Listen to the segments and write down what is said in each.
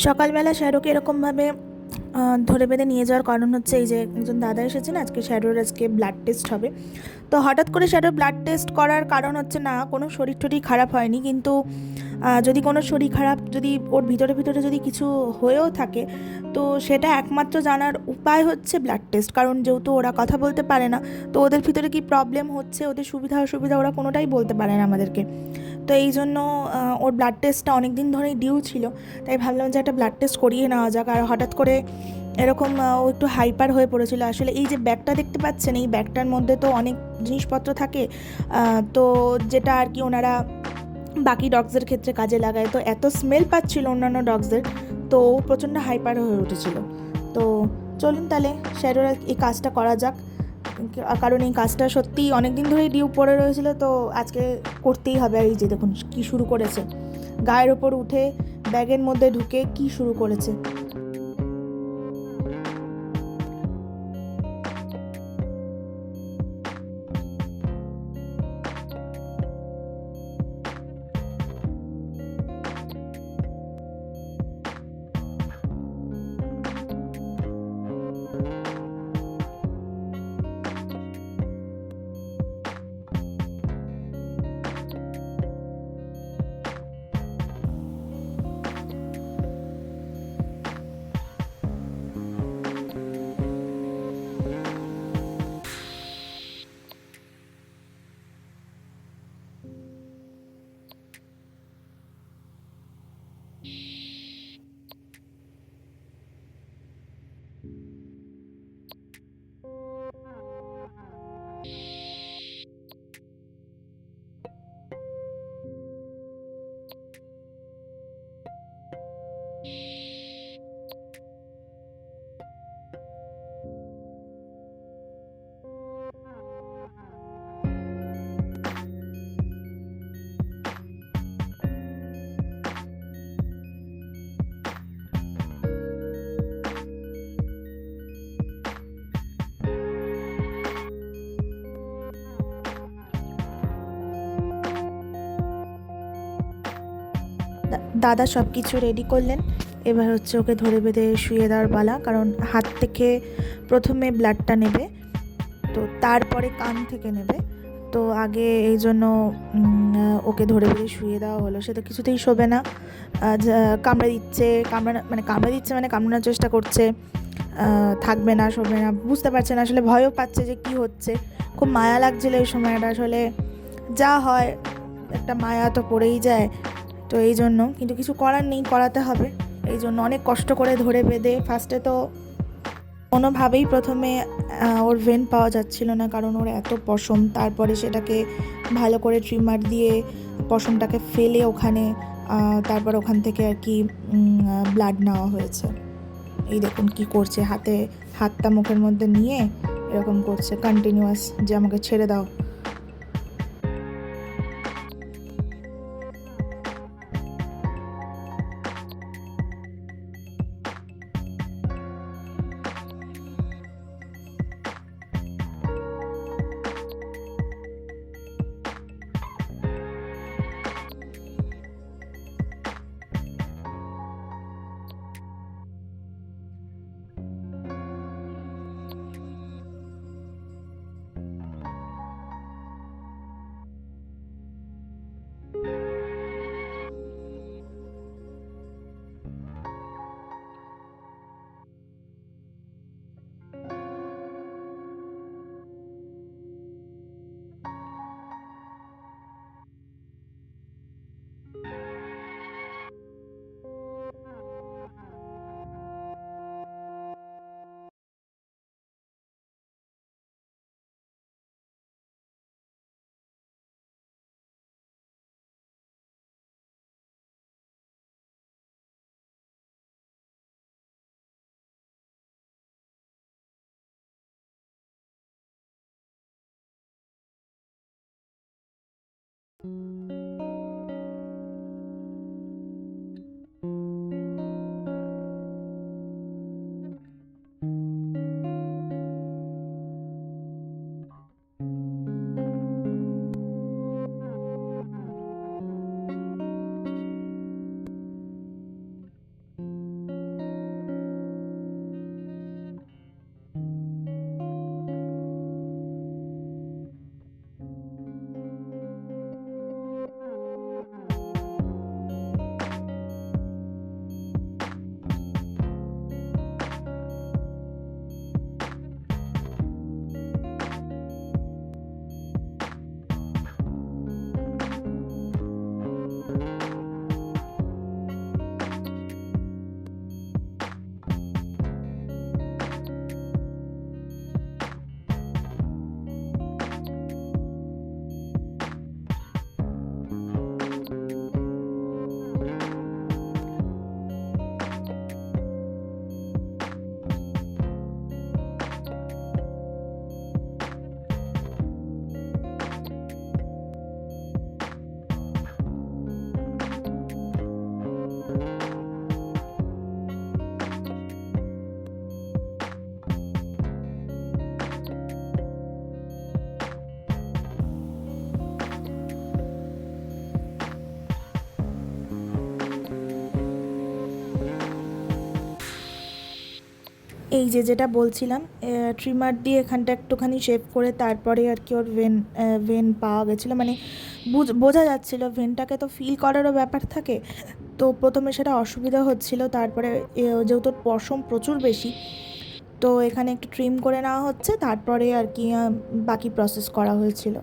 সকালবেলা শ্যারোকে এরকমভাবে ধরে বেঁধে নিয়ে যাওয়ার কারণ হচ্ছে এই যে একজন দাদা এসেছেন, আজকে শ্যারোর আজকে ব্লাড টেস্ট হবে। তো হঠাৎ করে শ্যারোর ব্লাড টেস্ট করার কারণ হচ্ছে না কোনো শরীর টরীর খারাপ হয়নি, কিন্তু যদি কোনো শরীর খারাপ যদি ওর ভিতরে ভিতরে যদি কিছু হয়েও থাকে, তো সেটা একমাত্র জানার উপায় হচ্ছে ব্লাড টেস্ট। কারণ যেহেতু ওরা কথা বলতে পারে না, তো ওদের ভিতরে কি প্রবলেম হচ্ছে, ওদের সুবিধা অসুবিধা ওরা কোনোটাই বলতে পারে না আমাদেরকে। তো এই জন্য ওর ব্লাড টেস্টটা অনেক দিন ধরেই ডিউ ছিল, তাই ভাবলাম যে একটা ব্লাড টেস্ট করিয়ে নেওয়া যাক। আর হঠাৎ করে এরকম ও একটু হাইপার হয়ে পড়েছিল। আসলে এই যে ব্যাগটা দেখতে পাচ্ছেন, এই ব্যাগটার মধ্যে তো অনেক জিনিসপত্র থাকে, তো যেটা আর কি ওনারা বাকি ডগসের ক্ষেত্রে কাজে লাগায়। তো এত স্মেল পাচ্ছিল অন্যান্য ডগসের, তো ও প্রচণ্ড হাইপার হয়ে উঠেছিল। তো চলুন তাহলে শ্যারোর এই কাজটা করা যাক, কারণ এই কাজটা সত্যিই অনেক দিন ধরেই ডিউ পড়ে রয়েছিল, তো আজকে করতেই হবে। আর এই যে দেখুন কি শুরু করেছে, গায়ের ওপর উঠে ব্যাগের মধ্যে ঢুকে কি শুরু করেছে। দাদা সব কিছু রেডি করলেন, এবার হচ্ছে ওকে ধরে বেঁধে শুয়ে দেওয়ার পালা। কারণ হাত থেকে প্রথমে ব্লাডটা নেবে, তো তারপরে কান থেকে নেবে। তো আগে এই জন্য ওকে ধরে বেঁধে শুয়ে দেওয়া হলো। সে তো কিছুতেই শোবে না, কামড়ে দিচ্ছে, কামড়ে দিচ্ছে মানে কামড়ানোর চেষ্টা করছে, থাকবে না, শোবে না, বুঝতে পারছে না, আসলে ভয়ও পাচ্ছে যে কি হচ্ছে। খুব মায়া লাগছিল এই সময়টা, আসলে যা হয় একটা মায়া তো পড়েই যায়। তো এই জন্য কিন্তু কিছু করার নেই, করাতে হবে। এই জন্য অনেক কষ্ট করে ধরে বেঁধে ফার্স্টে তো কোনোভাবেই প্রথমে ওর ভেন পাওয়া যাচ্ছিল না, কারণ ওর এত পশম। তারপরে সেটাকে ভালো করে ট্রিমার দিয়ে পশমটাকে ফেলে ওখানে তারপর ওখান থেকে আর কি ব্লাড নেওয়া হয়েছে। এই দেখুন কি করছে, হাতটা মুখের মধ্যে নিয়ে এরকম করছে কন্টিনিউয়াস, যে আমাকে ছেড়ে দাও। এই যে যেটা বলছিলাম, ট্রিমার দিয়ে এখানটা একটুখানি শেভ করে তারপরে আর কি ওর ভেন পাওয়া গেছিলো, মানে বোঝা যাচ্ছিলো। ভেনটাকে তো ফিল করারও ব্যাপার থাকে, তো প্রথমে সেটা অসুবিধা হচ্ছিল। তারপরে যেহেতু ওর পশম প্রচুর বেশি, তো এখানে একটু ট্রিম করে নেওয়া হচ্ছে, তারপরে আর কি বাকি প্রসেস করা হয়েছিল।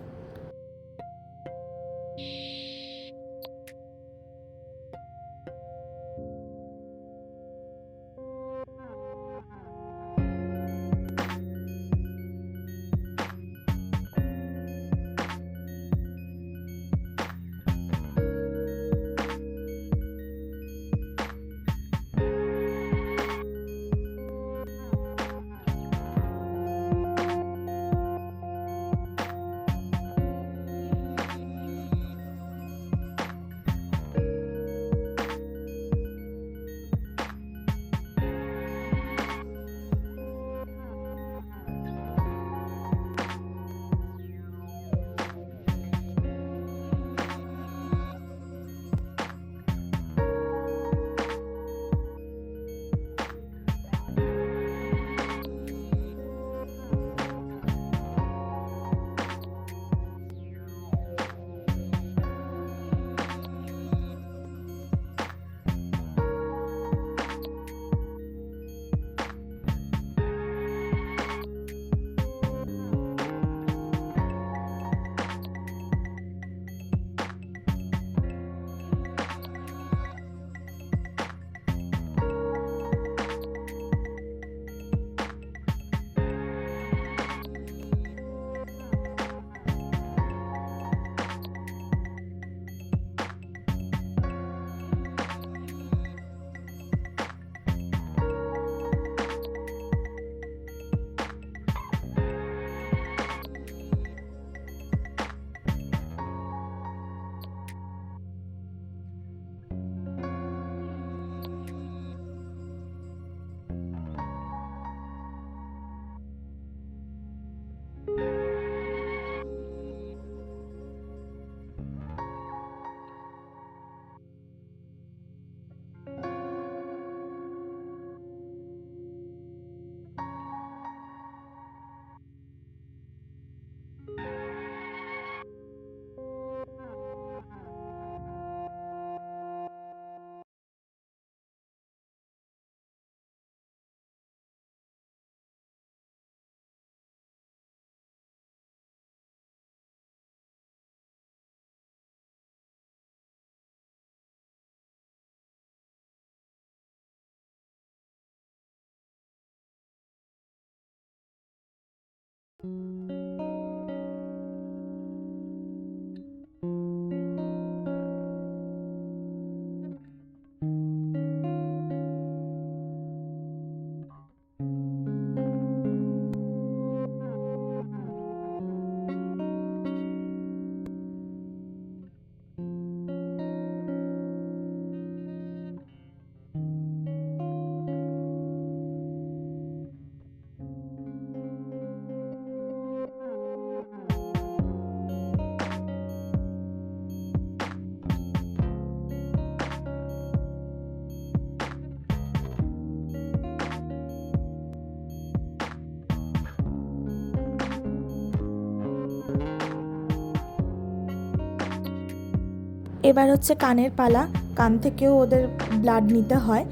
এবার হচ্ছে কানের পালা। কান থেকেও ওদের ব্লাড নিতে হয়,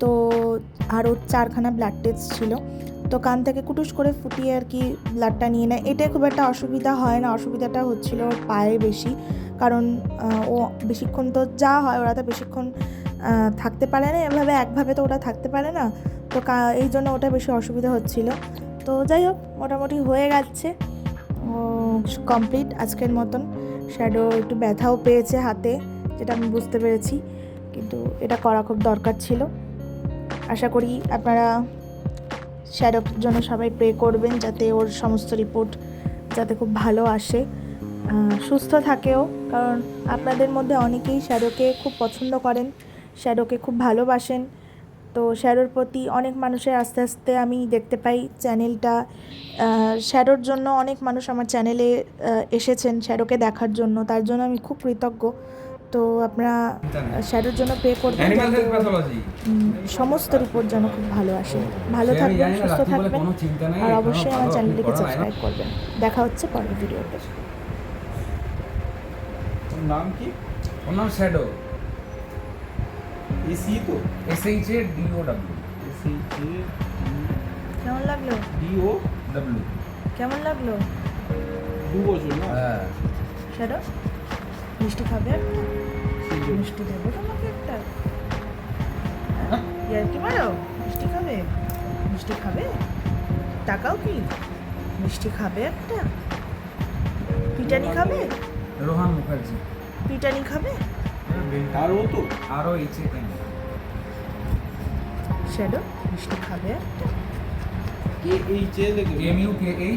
তো আরও 4খানা ব্লাড টেস্ট ছিল। তো কান থেকে কুটুস করে ফুটিয়ে আর কি ব্লাডটা নিয়ে নেয়। এটাই খুব একটা অসুবিধা হয় না, অসুবিধাটা হচ্ছিল ওর পায়ে বেশি, কারণ ও বেশিক্ষণ তো যা হয় ওরা তো বেশিক্ষণ থাকতে পারে না, এভাবে একভাবে তো ওরা থাকতে পারে না, তো এই জন্য ওটা বেশি অসুবিধা হচ্ছিল। তো যাই হোক, মোটামুটি হয়ে গেছে, কমপ্লিট আজকের মতন। শ্যাডো একটু ব্যথাও পেয়েছে হাতে, যেটা আমি বুঝতে পেরেছি, কিন্তু এটা করা খুব দরকার ছিল। আশা করি আপনারা শ্যাডোর জন্য সবাই প্রে করবেন, যাতে ওর সমস্ত রিপোর্ট যাতে খুব ভালো আসে, সুস্থ থাকেও। কারণ আপনাদের মধ্যে অনেকেই শ্যাডোকে খুব পছন্দ করেন, শ্যাডোকে খুব ভালোবাসেন। তো শ্যাডোর প্রতি অনেক মানুষের আস্তে আস্তে আমি দেখতে পাই চ্যানেলটা, শ্যাডোর জন্য অনেক মানুষ আমার চ্যানেলে এসেছেন শ্যাডোকে দেখার জন্য, তার জন্য আমি খুব কৃতজ্ঞ। তো আপনারা শ্যাডোর জন্য পে করবেন, অ্যানিমাল যাতে হেলথ প্যাথোলজি সমস্ত রিপোর্ট যেন খুব ভালো আসে। ভালো সে আমি থাকবেন, জানি না, সুস্থ রাত্রিবেলা থাকবেন, কোনো চিন্তা নেই, আর এখনো অবশ্যই আমার ভালো আপনি চ্যানেলটিকে করান, সাবস্ক্রাইব করবেন। দেখা হচ্ছে পরের ভিডিওতে। তোর নাম কি? ওর নাম শ্যাডো, এসি তো SHADOW কেমন লাগলো? ডিও কেমন লাগলো 2 বছর না? হ্যাঁ শ্যাডো? মিষ্টি খাবে একটা? মিষ্টি দেবো তোমাকে একটা? ইয়ার কি মারো? মিষ্টি খাবে? মিষ্টি খাবে? টাকাও কি? মিষ্টি খাবে একটা? পিটানি খাবে? রোহান মুখার্জি, পিটানি খাবে? আর ও তো আরও HAN শ্যাডো মিষ্টি খাবে একটা? KHL MUKHERJW